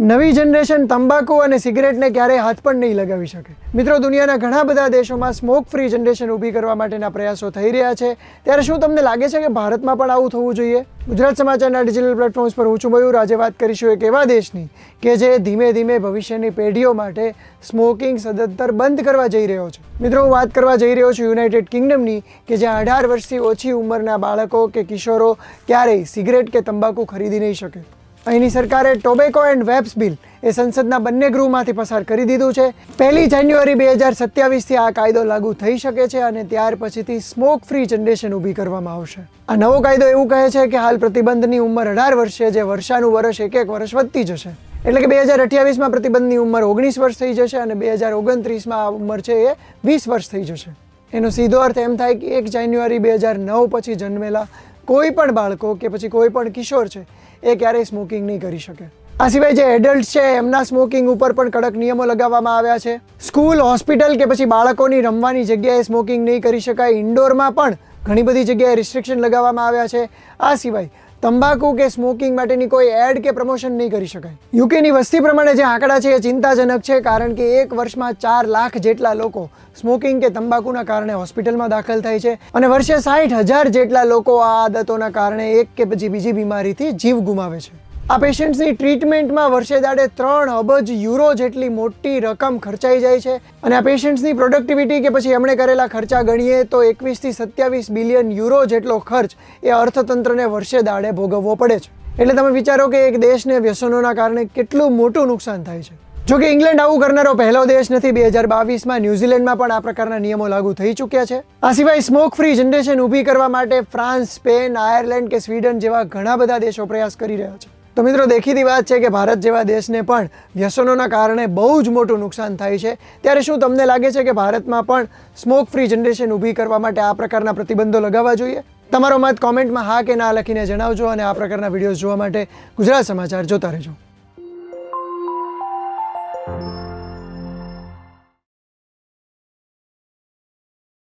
નવી જનરેશન તંબાકુ અને સિગરેટને ક્યારેય હાથ પણ નહીં લગાવી શકે। મિત્રો, દુનિયાના ઘણા બધા દેશોમાં સ્મોક ફ્રી જનરેશન ઊભી કરવા માટેના પ્રયાસો થઈ રહ્યા છે, ત્યારે શું તમને લાગે છે કે ભારતમાં પણ આવું થવું જોઈએ? ગુજરાત સમાચારના ડિજિટલ પ્લેટફોર્મ્સ પર હું છું મયુર। આજે વાત કરીશું એક એવા દેશની કે જે ધીમે ધીમે ભવિષ્યની પેઢીઓ માટે સ્મોકિંગ સદંતર બંધ કરવા જઈ રહ્યો છે। મિત્રો, હું વાત કરવા જઈ રહ્યો છું યુનાઇટેડ કિંગડમની, કે જ્યાં 18 વર્ષથી ઓછી ઉંમરના બાળકો કે કિશોરો ક્યારેય સિગરેટ કે તંબાકુ ખરીદી નહીં શકે। અહીંની સરકારે ટોબેકો એન્ડ વેપ્સ બિલ એ સંસદના બંને ગૃહમાંથી પસાર કરી દીધું છે। 1 જાન્યુઆરી 2027થી આ કાયદો લાગુ થઈ શકે છે અને ત્યાર પછીથી સ્મોક ફ્રી જનરેશન ઊભી કરવામાં આવશે। આ નવો કાયદો એવું કહે છે કે હાલ પ્રતિબંધની ઉંમર 18 વર્ષ છે, જે વર્ષાનું વર્ષ એક વર્ષ વધતી જશે। એટલે કે 2028માં પ્રતિબંધની ઉંમર 19 વર્ષ થઈ જશે અને 2029માં આ ઉંમર છે એ 20 વર્ષ થઈ જશે। એનો સીધો અર્થ એમ થાય કે 1 જાન્યુઆરી 2009 પછી જન્મેલા કોઈ પણ બાળકો કે પછી કોઈ પણ કિશોર છે એ ક્યારેય સ્મોકિંગ નહીં કરી શકે। આ સિવાય જે એડલ્ટ છે એમના સ્મોકિંગ ઉપર પણ કડક નિયમો લગાવવામાં આવ્યા છે। સ્કૂલ, હોસ્પિટલ કે પછી બાળકોની રમવાની જગ્યાએ સ્મોકિંગ નહીં કરી શકાય। ઇન્ડોરમાં પણ ઘણી બધી જગ્યાએ રિસ્ટ્રિક્શન લગાવવામાં આવ્યા છે। આ સિવાય તંબાકુ કે સ્મોકિંગ માટેની કોઈ એડ કે પ્રમોશન નહીં કરી શકાય। યુકેની વસ્તી પ્રમાણે જે આંકડા છે એ ચિંતાજનક છે, કારણ કે એક વર્ષમાં 4 લાખ જેટલા લોકો સ્મોકિંગ કે તંબાકુના કારણે હોસ્પિટલમાં દાખલ થાય છે અને વર્ષે 60,000 જેટલા લોકો આ આદતોના કારણે એક કે પછી બીજી બીમારીથી જીવ ગુમાવે છે। આ પેશન્ટ્સની ટ્રીટમેન્ટમાં વર્ષે દાડે 3 અબજ યુરો જેટલી મોટી રકમ ખર્ચાઈ જાય છે અને આ પેશન્ટ્સની પ્રોડક્ટિવિટી કે પછી એમણે કરેલા ખર્ચા ગણીએ તો 21 થી 27 બિલિયન યુરો જેટલો ખર્ચ એ અર્થતંત્રને વર્ષે દાડે ભોગવવો પડે છે। એટલે તમે વિચારો કે એક દેશને વ્યસનોના કારણે કેટલું મોટું નુકસાન થાય છે। જોકે ઇંગ્લેન્ડ આવું કરનારો પહેલો દેશ નથી। 2022માં ન્યૂઝીલેન્ડમાં પણ આ પ્રકારના નિયમો લાગુ થઈ ચૂક્યા છે। આ સિવાય સ્મોક ફ્રી જનરેશન ઊભી કરવા માટે ફ્રાન્સ, સ્પેન, આયર્લેન્ડ કે સ્વીડન જેવા ઘણા બધા દેશો પ્રયાસ કરી રહ્યા છે। તો મિત્રો, દેખીતી વાત છે કે ભારત જેવા દેશને પણ વ્યસનોના કારણે બહુ જ મોટું નુકસાન થાય છે। ત્યારે શું તમને લાગે છે કે ભારતમાં પણ સ્મોક ફ્રી જનરેશન ઊભી કરવા માટે આ પ્રકારના પ્રતિબંધો લગાવવા જોઈએ? તમારો મત કોમેન્ટમાં હા કે ના લખીને જણાવજો અને આ પ્રકારના વિડીયોઝ જોવા માટે ગુજરાત સમાચાર જોતા રહેજો।